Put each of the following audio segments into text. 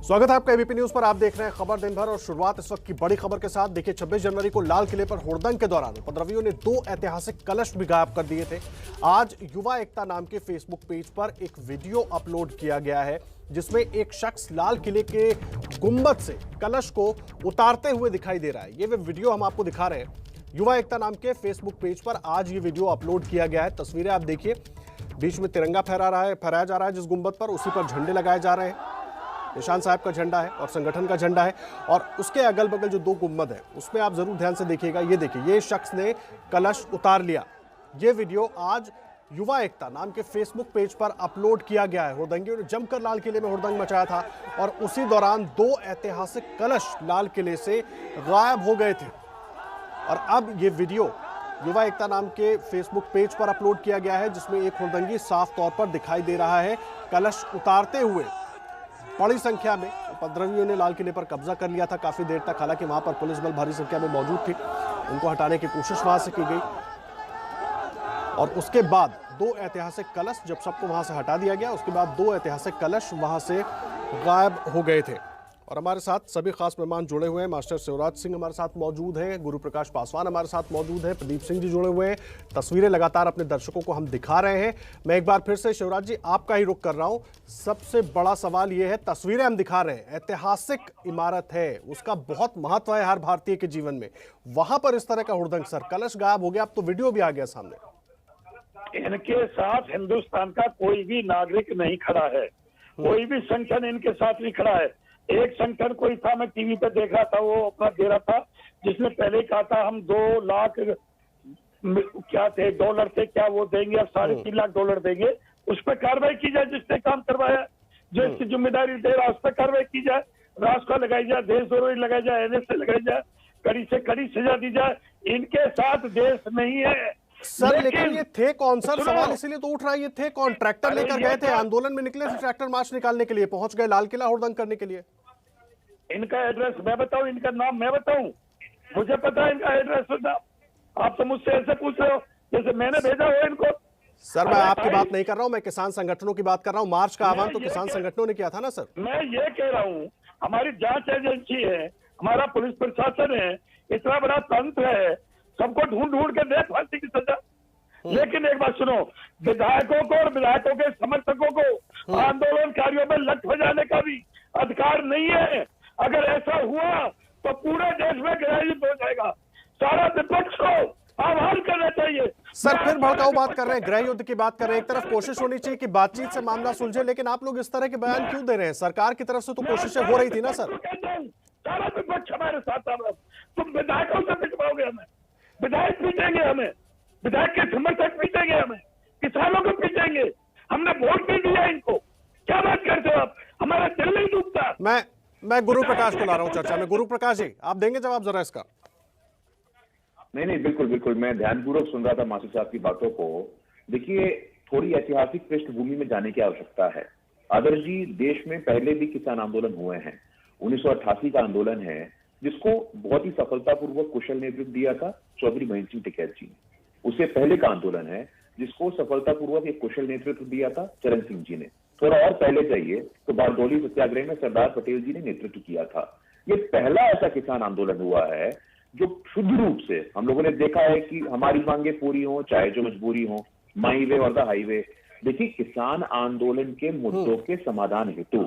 स्वागत है आपका एबीपी न्यूज पर। आप देख रहे हैं खबर दिन भर और शुरुआत इस वक्त की बड़ी खबर के साथ। देखिए 26 जनवरी को लाल किले पर हुड़दंग के दौरान उपद्रवियों ने 2 ऐतिहासिक कलश भी गायब कर दिए थे। आज युवा एकता नाम के फेसबुक पेज पर एक वीडियो अपलोड किया गया है जिसमें एक शख्स लाल किले के गुंबद से कलश को उतारते हुए दिखाई दे रहा है। ये वीडियो हम आपको दिखा रहे हैं। युवा एकता नाम के फेसबुक पेज पर आज ये वीडियो अपलोड किया गया है। तस्वीरें आप देखिए, बीच में तिरंगा फहराया जा रहा है जिस गुंबद पर, उसी पर झंडे लगाए जा रहे हैं। निशान साहब का झंडा है और संगठन का झंडा है और उसके अगल बगल जो 2 गुंबद है उसमें आप जरूर ध्यान से देखिएगा। ये देखिए, ये शख्स ने कलश उतार लिया। ये वीडियो आज युवा एकता नाम के फेसबुक पेज पर अपलोड किया गया है। हुड़दंगियों ने जमकर लाल किले में हुड़दंग मचाया था और उसी दौरान 2 ऐतिहासिक कलश लाल किले से गायब हो गए थे। और अब ये वीडियो युवा एकता नाम के फेसबुक पेज पर अपलोड किया गया है जिसमें एक हुड़दंगी साफ तौर पर दिखाई दे रहा है कलश उतारते हुए। बड़ी संख्या में उपद्रवियों ने लाल किले पर कब्जा कर लिया था काफी देर तक। हालांकि वहां पर पुलिस बल भारी संख्या में मौजूद थी, उनको हटाने की कोशिश वहां से की गई और उसके बाद 2 ऐतिहासिक कलश, जब सबको वहां से हटा दिया गया उसके बाद 2 ऐतिहासिक कलश वहां से गायब हो गए थे। और हमारे साथ सभी खास मेहमान जुड़े हुए हैं। मास्टर शिवराज सिंह हमारे साथ मौजूद हैं, गुरु प्रकाश पासवान हमारे साथ मौजूद हैं, प्रदीप सिंह जी जुड़े हुए हैं। तस्वीरें लगातार अपने दर्शकों को हम दिखा रहे हैं। मैं एक बार फिर से शिवराज जी आपका ही रुख कर रहा हूं। सबसे बड़ा सवाल यह है, तस्वीरें हम दिखा रहे हैं, ऐतिहासिक इमारत है, उसका बहुत महत्व है हर भारतीय के जीवन में। वहां पर इस तरह का हुड़दंग, सर कलश गायब हो गया, अब तो वीडियो भी आ गया सामने। इनके साथ हिंदुस्तान का कोई भी नागरिक नहीं खड़ा है, कोई भी संगठन इनके साथ नहीं खड़ा है। एक संगठन कोई था, मैं टीवी पे देख रहा था, वो अपना दे रहा था, जिसने पहले कहा था हम 2 लाख क्या थे डॉलर थे, क्या वो देंगे, अब $3.5 लाख डॉलर देंगे। उस पर कार्रवाई की जाए, जिसने काम करवाया, जो इसकी जिम्मेदारी दे रहा, उस पर कार्रवाई की जाए, रास्ता लगाई जाए, देशद्रोही लगाई जाए, NSA लगाई जाए, कड़ी से कड़ी सजा दी जाए। इनके साथ देश नहीं है सर। लेकिन ये थे कौन सर? सवाल इसीलिए तो उठ रहा है, ये थे कौन? ट्रैक्टर लेकर गए थे, आंदोलन में निकले थे, ट्रैक्टर मार्च निकालने के लिए पहुंच गए लाल किला हुड़दंग करने के लिए। इनका एड्रेस मैं बताऊं, इनका नाम मैं बताऊं? मुझे पता है इनका एड्रेस। आप तो मुझसे ऐसे पूछ रहे हो जैसे मैंने भेजा हो इनको। सर मैं आपकी बात नहीं कर रहा हूं, मैं किसान संगठनों की बात कर रहा हूं। मार्च का आह्वान तो किसान संगठनों ने किया था ना सर। मैं ये कह रहा हूं, हमारी जांच एजेंसी है, हमारा पुलिस प्रशासन है, इतना बड़ा तंत्र है, सबको ढूंढ ढूंढ के दे फांसी की सजा। लेकिन एक बात सुनो, विधायकों को और विधायकों के समर्थकों को आंदोलनकारियों में लट बजाने का भी अधिकार नहीं है। अगर ऐसा हुआ तो पूरे देश में गृहयुद्ध हो जाएगा। सारा विपक्ष को आह्वान करना चाहिए। सर फिर भड़काऊ बात कर रहे हैं, गृह युद्ध की बात कर रहे हैं। एक तरफ कोशिश होनी चाहिए कि बातचीत से मामला सुलझे, लेकिन आप लोग इस तरह के बयान क्यों दे रहे हैं? सरकार की तरफ से तो कोशिशें हो रही थी ना सर। सारा विपक्ष हमारे साथ। तुम विधायकों से पिटवाओगे हमें, विधायक पीटेंगे हमें, विधायक के समर्थक पीटेंगे हमें, किसानों को पीटेंगे। हमने वोट नहीं दिया इनको, क्या बात करते हो आप? हमारा दिल नहीं डूबता। मैं गुरु प्रकाश को ला रहा हूं चर्चा में। गुरु प्रकाश जी आप देंगे जवाब जरा इसका? नहीं, बिल्कुल बिल्कुल, मैं ध्यानपूर्वक सुन रहा था मास्टर साहब की बातों को। देखिए, थोड़ी ऐतिहासिक पृष्ठभूमि में जाने की आवश्यकता है। आदर्श जी, देश में पहले भी किसान आंदोलन हुए हैं। 1988 का आंदोलन है जिसको बहुत ही सफलतापूर्वक कुशल नेतृत्व दिया था चौधरी महेंद्र सिंह टिकैत जी ने। उससे पहले का आंदोलन है जिसको सफलतापूर्वक एक कुशल नेतृत्व दिया था चरण सिंह जी ने। थोड़ा और पहले चाहिए तो बारडोली सत्याग्रह में सरदार पटेल जी ने नेतृत्व किया था। ये पहला ऐसा किसान आंदोलन हुआ है जो शुद्ध रूप से हम लोगों ने देखा है कि हमारी मांगे पूरी हो चाहे जो मजबूरी हो, माई वे और द हाईवे। देखिए, किसान आंदोलन के मुद्दों के समाधान हेतु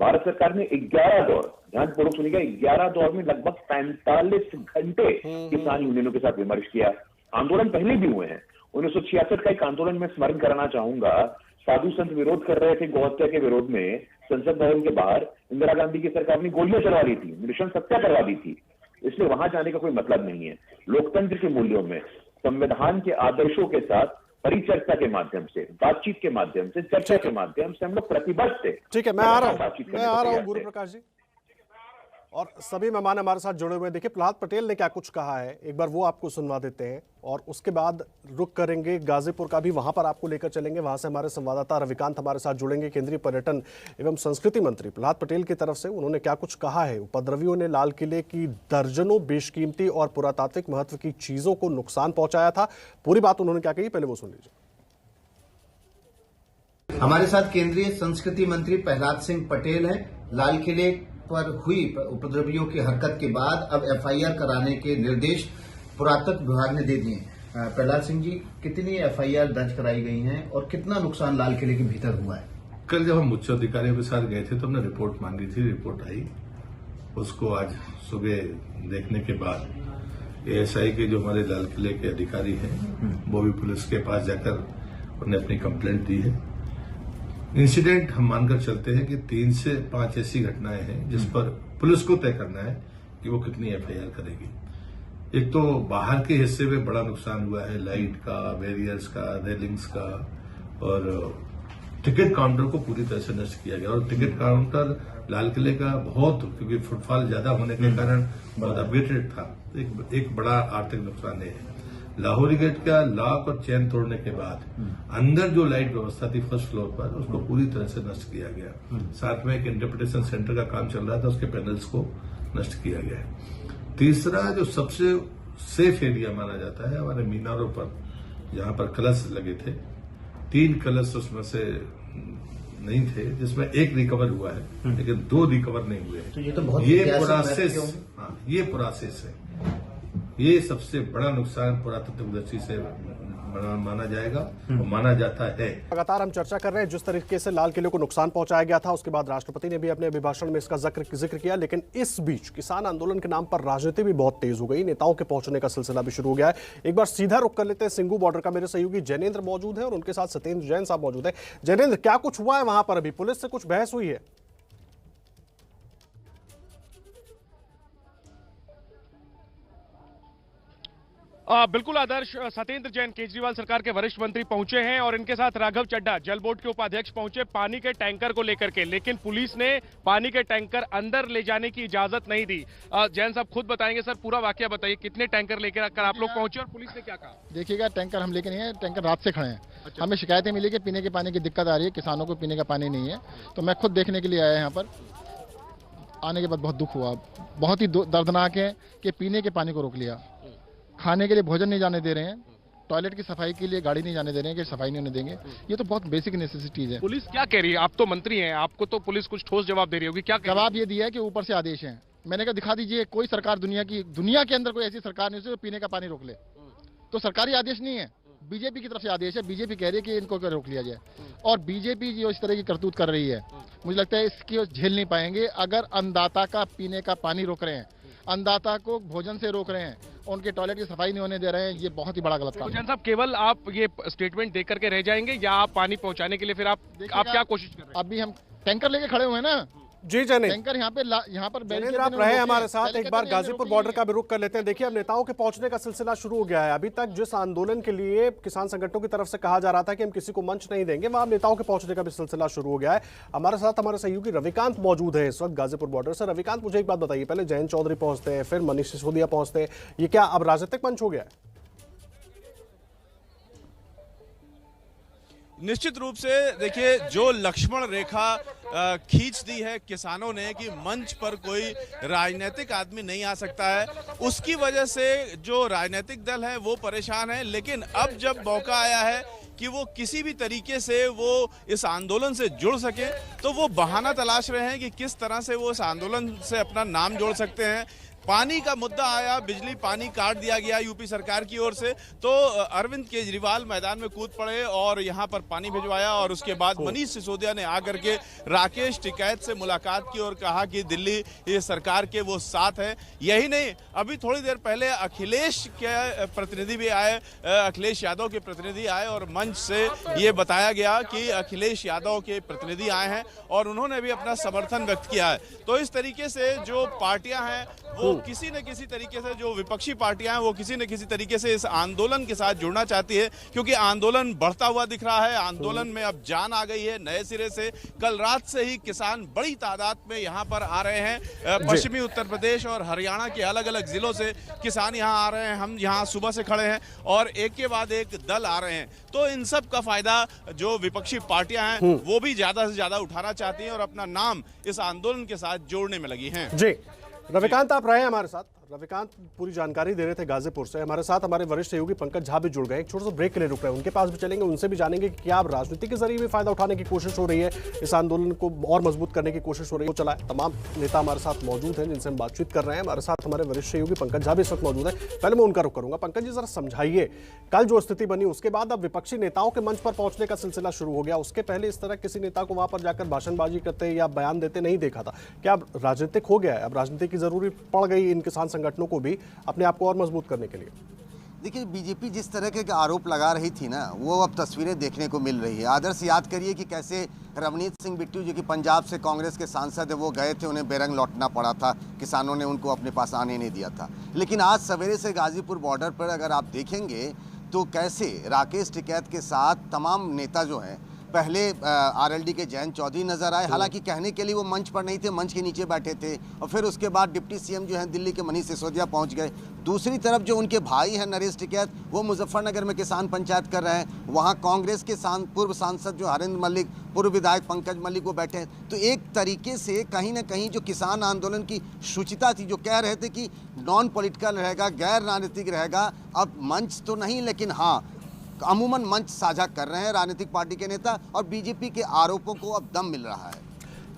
भारत सरकार ने 11 दौर, ध्यानपूर्वक सुनिएगा, 11 दौर में लगभग 45 घंटे किसान यूनियनों के साथ विमर्श किया। आंदोलन पहले भी हुए हैं। 1966 का एक आंदोलन मैं स्मरण कराना चाहूंगा। साधु संत विरोध कर रहे थे गौहत्या के विरोध में। संसद भवन के बाहर इंदिरा गांधी की सरकार ने गोलियां चलवा दी थी, नृशंस हत्या करवा दी थी। इसलिए वहां जाने का कोई मतलब नहीं है। लोकतंत्र के मूल्यों में, संविधान के आदर्शों के साथ परिचर्चा के माध्यम से, बातचीत के माध्यम से, चर्चा के माध्यम से हम लोग प्रतिबद्ध थे। ठीक है, मैं आ रहा हूं गुरु प्रकाश जी। और सभी मेहमान हमारे साथ जुड़े हुए हैं। देखिए प्रहलाद पटेल ने क्या कुछ कहा है, एक बार वो आपको सुनवा देते हैं और उसके बाद रुक करेंगे गाजीपुर का भी, वहां पर आपको लेकर चलेंगे। वहां से हमारे संवाददाता रविकांत हमारे साथ जुड़ेंगे। केंद्रीय पर्यटन एवं संस्कृति मंत्री प्रहलाद पटेल की तरफ से उन्होंने क्या कुछ कहा है। उपद्रवियों ने लाल किले की दर्जनों बेशकीमती और पुरातात्विक महत्व की चीजों को नुकसान पहुंचाया था। पूरी बात उन्होंने क्या कही, पहले वो सुन लीजिए। हमारे साथ केंद्रीय संस्कृति मंत्री प्रहलाद सिंह पटेल हैं। लाल किले पर हुई उपद्रवियों की हरकत के बाद अब एफआईआर कराने के निर्देश पुरातत्व विभाग ने दे दिए। प्रहलाद सिंह जी, कितनी एफआईआर दर्ज कराई गई हैं और कितना नुकसान लाल किले के भीतर हुआ है? कल जब हम उच्च अधिकारियों के साथ गए थे तो हमने रिपोर्ट मांगी थी, रिपोर्ट आई। उसको आज सुबह देखने के बाद एएसआई के जो हमारे लाल किले के अधिकारी हैं वो भी पुलिस के पास जाकर उन्होंने अपनी कंप्लेंट दी है। इंसिडेंट हम मानकर चलते हैं कि 3 से 5 ऐसी घटनाएं हैं जिस पर पुलिस को तय करना है कि वो कितनी एफआईआर करेगी। एक तो बाहर के हिस्से में बड़ा नुकसान हुआ है, लाइट का, बैरियर्स का, रेलिंग्स का, और टिकट काउंटर को पूरी तरह से नष्ट किया गया। और टिकट काउंटर लाल किले का बहुत, क्योंकि फुटफॉल ज्यादा होने के कारण बहुत अपडेटेड था, एक बड़ा आर्थिक नुकसान है। लाहौरी गेट का लॉक और चेन तोड़ने के बाद अंदर जो लाइट व्यवस्था थी फर्स्ट फ्लोर पर, उसको पूरी तरह से नष्ट किया गया। साथ में एक इंटरप्रिटेशन सेंटर का काम चल रहा था, उसके पैनल्स को नष्ट किया गया है। तीसरा, जो सबसे सेफ एरिया माना जाता है हमारे मीनारों पर, जहां पर कलश लगे थे, 3 कलश उसमें से नहीं थे, जिसमें एक रिकवर हुआ है लेकिन 2 रिकवर नहीं हुए। तो ये तो बहुत ये प्रोसेस है। ये सबसे बड़ा नुकसान पुरातत्व दृष्टि से माना जाएगा और माना जाता है। लगातार हम चर्चा कर रहे हैं जिस तरीके से लाल किले को नुकसान पहुंचाया गया था, उसके बाद राष्ट्रपति ने भी अपने अभिभाषण में इसका जिक्र किया। लेकिन इस बीच किसान आंदोलन के नाम पर राजनीति भी बहुत तेज हो गई, नेताओं के पहुंचने का सिलसिला भी शुरू हो गया है। एक बार सीधा रुख कर लेते हैं सिंगू बॉर्डर का। मेरे सहयोगी जैनेन्द्र मौजूद है और उनके साथ सत्येंद्र जैन साहब मौजूद है। जैनेन्द्र, क्या कुछ हुआ है वहां पर? अभी पुलिस से कुछ बहस हुई है? बिल्कुल आदर्श, सत्येंद्र जैन केजरीवाल सरकार के वरिष्ठ मंत्री पहुंचे हैं और इनके साथ राघव चड्ढा जल बोर्ड के उपाध्यक्ष पहुंचे पानी के टैंकर को लेकर के। लेकिन पुलिस ने पानी के टैंकर अंदर ले जाने की इजाजत नहीं दी। जैन साहब खुद बताएंगे। सर, पूरा वाकया बताइए, कितने टैंकर लेकर आप लोग पहुंचे और पुलिस ने क्या कहा? देखिएगा, टैंकर हम लेके नहीं है, टैंकर रात से खड़े हैं। अच्छा। हमें शिकायतें मिली कि पीने के पानी की दिक्कत आ रही है, किसानों को पीने का पानी नहीं है। तो मैं खुद देखने के लिए आया यहाँ पर। आने के बाद बहुत दुख हुआ, बहुत ही दर्दनाक है कि पीने के पानी को रोक लिया, खाने के लिए भोजन नहीं जाने दे रहे हैं, टॉयलेट की सफाई के लिए गाड़ी नहीं जाने दे रहे हैं कि सफाई नहीं होने देंगे। ये तो बहुत बेसिक नेसेसिटीज है। पुलिस क्या कह रही है? आप तो मंत्री हैं, आपको तो पुलिस कुछ ठोस जवाब दे रही होगी। क्या जवाब ये दिया है कि ऊपर से आदेश है। मैंने कहा दिखा दीजिए कोई सरकार, दुनिया के अंदर कोई ऐसी सरकार नहीं जो पीने का पानी रोक ले। तो सरकारी आदेश नहीं है, बीजेपी की तरफ से आदेश है। बीजेपी कह रही है कि इनको रोक लिया जाए, और बीजेपी जो इस तरह की करतूत कर रही है, मुझे लगता है इसकी झेल नहीं पाएंगे। अगर अन्नदाता का पीने का पानी रोक रहे हैं, अन्नदाता को भोजन से रोक रहे हैं, उनके टॉयलेट की सफाई नहीं होने दे रहे हैं, ये बहुत ही बड़ा गलत काम है। जैन साहब, केवल आप ये स्टेटमेंट दे करके रह जाएंगे या आप पानी पहुंचाने के लिए फिर आप क्या कोशिश कर रहे हैं? अभी हम टैंकर लेके खड़े हुए हैं ना। जी जैनेन्द्र, टैंकर यहाँ पर जैनेन्द्र आप रहे हमारे साथ। एक बार गाजीपुर बॉर्डर का भी रुख कर लेते हैं। देखिए, अब नेताओं के पहुंचने का सिलसिला शुरू हो गया है। अभी तक जिस आंदोलन के लिए किसान संगठनों की तरफ से कहा जा रहा था कि हम किसी को मंच नहीं देंगे, वहां नेताओं के पहुंचने का भी सिलसिला शुरू हो गया है। हमारे साथ हमारे सहयोगी रविकांत मौजूद है इस वक्त गाजीपुर बॉर्डर से। रविकांत, मुझे एक बात बताइए, पहले जयंत चौधरी पहुंचते हैं, फिर मनीष सिसोदिया पहुंचते हैं, ये क्या अब राजनीतिक मंच हो गया है? निश्चित रूप से देखिए, जो लक्ष्मण रेखा खींच दी है किसानों ने कि मंच पर कोई राजनीतिक आदमी नहीं आ सकता है, उसकी वजह से जो राजनीतिक दल है वो परेशान है। लेकिन अब जब मौका आया है कि वो किसी भी तरीके से वो इस आंदोलन से जुड़ सके, तो वो बहाना तलाश रहे हैं कि किस तरह से वो इस आंदोलन से अपना नाम जोड़ सकते हैं। पानी का मुद्दा आया, बिजली पानी काट दिया गया यूपी सरकार की ओर से, तो अरविंद केजरीवाल मैदान में कूद पड़े और यहां पर पानी भिजवाया। और उसके बाद मनीष सिसोदिया ने आकर के राकेश टिकैत से मुलाकात की और कहा कि दिल्ली ये सरकार के वो साथ है। यही नहीं, अभी थोड़ी देर पहले अखिलेश के प्रतिनिधि भी आए, अखिलेश यादव के प्रतिनिधि आए और मंच से ये बताया गया कि अखिलेश यादव के प्रतिनिधि आए हैं और उन्होंने भी अपना समर्थन व्यक्त किया है। तो इस तरीके से जो पार्टियां हैं वो किसी न किसी तरीके से, जो विपक्षी पार्टियां हैं वो किसी न किसी तरीके से इस आंदोलन के साथ जुड़ना चाहती है, क्योंकि आंदोलन बढ़ता हुआ दिख रहा है। आंदोलन में अब जान आ गई है नए सिरे से। कल रात से ही किसान बड़ी तादाद में यहां पर आ रहे हैं। पश्चिमी उत्तर प्रदेश और हरियाणा के अलग अलग जिलों से किसान यहां आ रहे हैं। हम यहां सुबह से खड़े हैं और एक के बाद एक दल आ रहे हैं। तो इन सब का फायदा जो विपक्षी पार्टियां हैं वो भी ज्यादा से ज्यादा उठाना चाहती हैं और अपना नाम इस आंदोलन के साथ जोड़ने में लगी हैं। जी रविकांत, आप रहे हमारे साथ। रविकांत पूरी जानकारी दे रहे थे गाजीपुर से। हमारे साथ हमारे वरिष्ठ सहयोगी पंकज झा भी जुड़ गए। एक छोटे से ब्रेक के लिए रुक रहे हैं, उनके पास भी चलेंगे, उनसे भी जानेंगे कि क्या अब राजनीति के जरिए भी फायदा उठाने की कोशिश हो रही है, इस आंदोलन को और मजबूत करने की कोशिश हो रही है। चला है तमाम नेता हमारे साथ मौजूद हैं जिनसे हम बातचीत कर रहे हैं। हमारे साथ हमारे वरिष्ठ सहयोगी पंकज झा भी इस वक्त मौजूद है। पहले मैं उनका रुख करूंगा। पंकज जी, जरा समझाइए, कल जो स्थिति बनी उसके बाद अब विपक्षी नेताओं के मंच पर पहुंचने का सिलसिला शुरू हो गया। उसके पहले इस तरह किसी नेता को वहां पर जाकर भाषणबाजी करते या बयान देते नहीं देखा था। क्या अब राजनीतिक हो गया है? अब राजनीति की जरूरी पड़ गई इन किसान संगठनों को भी अपने आप को और मजबूत करने के लिए? देखिए, बीजेपी जिस तरह के आरोप लगा रही थी ना, वो अब तस्वीरें देखने को मिल रही है। आदर्श याद करिए कि कैसे रवनीत सिंह बिट्टू जो कि पंजाब से कांग्रेस के सांसद है, वो गए थे, उन्हें बेरंग लौटना पड़ा था, किसानों ने उनको अपने पास आने नहीं दिया था। लेकिन आज सवेरे से गाजीपुर बॉर्डर पर अगर आप देखेंगे तो कैसे राकेश टिकैत के साथ तमाम नेता जो हैं, पहले आरएलडी के जयंत चौधरी नजर आए, हालांकि कहने के लिए वो मंच पर नहीं थे, मंच के नीचे बैठे थे। और फिर उसके बाद डिप्टी सीएम जो हैं दिल्ली के मनीष सिसोदिया पहुंच गए। दूसरी तरफ जो उनके भाई हैं नरेश टिकैत, वो मुजफ्फरनगर में किसान पंचायत कर रहे हैं। वहां कांग्रेस के पूर्व सांसद जो हरेंद्र मल्लिक, पूर्व विधायक पंकज मल्लिक वो बैठे हैं। तो एक तरीके से कहीं ना कहीं जो किसान आंदोलन की शुचिता थी, जो कह रहे थे कि नॉन पॉलिटिकल रहेगा, गैर राजनीतिक रहेगा, अब मंच तो नहीं लेकिन हाँ अमूमन मंच साझा कर रहे हैं राजनीतिक पार्टी के नेता, और बीजेपी के आरोपों को अब दम मिल रहा है।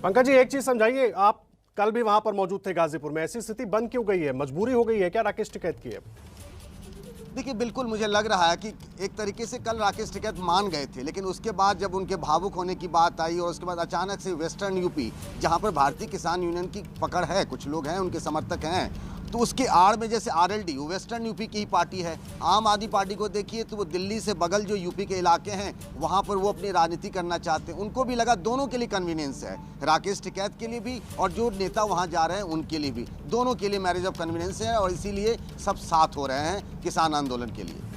पंकज जी, एक चीज समझाइए, आप कल भी वहां पर मौजूद थे गाजीपुर में, ऐसी स्थिति बन क्यों गई है? मजबूरी हो गई है क्या राकेश टिकैत की? देखिए, बिल्कुल मुझे लग रहा है कि एक तरीके से कल राकेश टिकैत मान गए थे, लेकिन उसके बाद जब उनके भावुक होने की बात आई और उसके बाद अचानक से वेस्टर्न यूपी, जहां पर भारतीय किसान यूनियन की पकड़ है, कुछ लोग हैं उनके समर्थक हैं, तो उसके आड़ में जैसे आरएलडी, वो वेस्टर्न यूपी की ही पार्टी है। आम आदमी पार्टी को देखिए तो वो दिल्ली से बगल जो यूपी के इलाके हैं वहाँ पर वो अपनी राजनीति करना चाहते हैं। उनको भी लगा दोनों के लिए कन्वीनियंस है, राकेश टिकैत के लिए भी और जो नेता वहाँ जा रहे हैं उनके लिए भी, दोनों के लिए मैरिज ऑफ कन्वीनियंस है, और इसीलिए सब साथ हो रहे हैं किसान आंदोलन के लिए।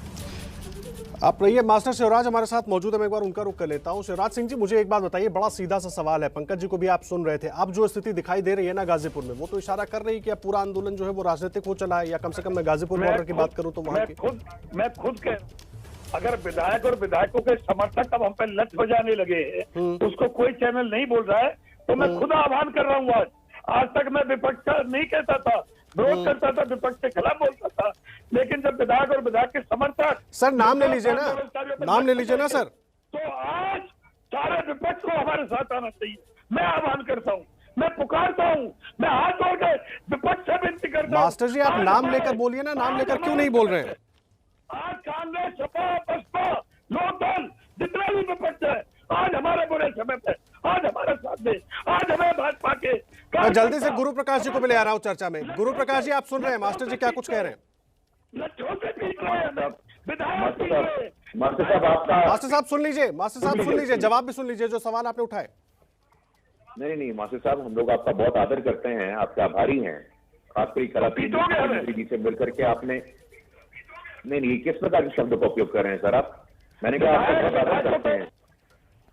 आप रहिए, मास्टर शिवराज हमारे साथ मौजूद है, मैं एक बार उनका रुख कर लेता हूं। शिवराज सिंह जी, मुझे एक बात बताइए, बड़ा सीधा सा सवाल है, पंकज जी को भी आप सुन रहे थे। अब जो स्थिति दिखाई दे रही है ना गाजीपुर में, वो तो इशारा कर रही है कि अब पूरा आंदोलन जो है वो राजनीतिक हो चला है, या कम से कम मैं गाजीपुर बॉर्डर की बात करूं तो वहां की मैं खुद के अगर विधायक और विधायकों के समर्थक अब हम पे लत हो जाने लगे हैं, उसको कोई चैनल नहीं बोल रहा है, तो मैं खुद आह्वान कर रहा हूँ। आज तक मैं विपक्ष का नहीं कहता था, विरोध करता था, विपक्ष के खिलाफ बोलता था, लेकिन जब विधायक और विधायक के समर्थक, सर नाम ले लीजिए ना, नाम ले लीजिए ना सर, तो आज सारे विपक्ष को हमारे साथ आना चाहिए। मैं आह्वान करता हूँ, मैं पुकारता हूँ, मैं हाथ जोड़ के विपक्ष से विनती करता हूँ। मास्टर जी, आप नाम लेकर बोलिए ना, नाम लेकर क्यों नहीं बोल रहे हैं? आज कांग्रेस, सपा, बसपा, लोकदल, जितने भी विपक्ष है, आज हमारे बुरे समय पे, आज हमारे साथ में, आज हमें भाजपा के। मैं जल्दी से गुरु प्रकाश जी को भी ले आ रहा हूं चर्चा में। गुरु प्रकाश जी, आप सुन रहे हैं मास्टर जी क्या कुछ कह रहे हैं? मास्टर साहब सुन लीजिए, मास्टर साहब सुन लीजिए, जवाब भी सुन लीजिए जो सवाल आपने उठाए। नहीं मास्टर साहब, हम लोग आपका बहुत आदर करते हैं, आपके आभारी हैं, खासकर कला जी से मिलकर के आपने नहीं किस प्रकार के शब्द का उपयोग कर रहे हैं सर आप? मैंने कहा आपका बहुत आदर करते हैं।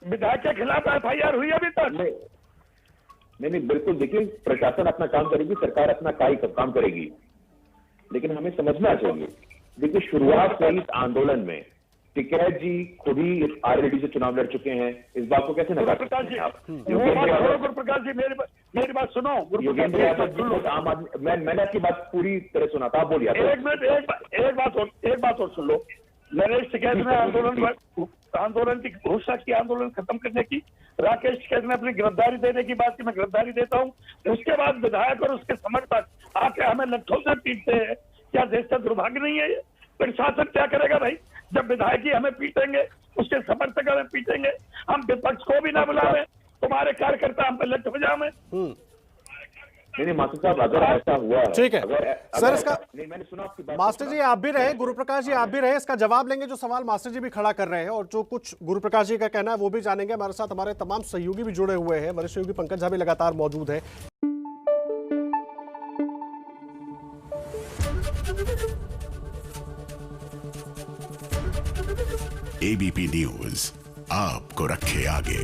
विधायक के खिलाफ एफआईआर हुई अभी तक? नहीं बिल्कुल, देखिए प्रशासन अपना काम करेगी, सरकार अपना काम करेगी, लेकिन हमें समझना चाहिए, देखिए शुरुआत से इस आंदोलन में टिकैत जी खुद ही इस आरएलडी से चुनाव लड़ चुके हैं, इस बात को कैसे नकार सकते हैं आप? गुरु प्रकाश जी, मेरी बात सुनो। योगेंद्र यादव आम आदमी, मैंने आपकी बात पूरी तरह सुना था, आप बोलिए। एक मिनट, एक बात और सुन लो। नरेश टिकैत ने आंदोलन की घोषणा की, आंदोलन खत्म करने की। राकेश टिकैत ने अपनी गिरफ्तारी देने की बात की, मैं गिरफ्तारी देता हूँ। उसके बाद विधायक और उसके समर्थक आके हमें लट्ठों से पीटते हैं। क्या देश का दुर्भाग्य नहीं है ये? प्रशासन क्या करेगा भाई? जब विधायक ही हमें पीटेंगे, उसके समर्थक हमें पीटेंगे, हम विपक्ष को भी ना बुलावे, तुम्हारे कार्यकर्ता हम पे लट हो जाए। नहीं मास्टर साहब, अगर ऐसा हुआ है, ठीक है सर, इसका मैंने सुना आपकी बात। मास्टर जी आप भी रहे, गुरु प्रकाश जी आप भी रहे, इसका जवाब लेंगे जो सवाल मास्टर जी भी खड़ा कर रहे हैं, और जो कुछ गुरु प्रकाश जी का कहना है वो भी जानेंगे। हमारे साथ हमारे तमाम सहयोगी भी जुड़े हुए हैं, वरिष्ठ सहयोगी पंकज झा भी लगातार मौजूद है। एबीपी न्यूज आपको रखे आगे।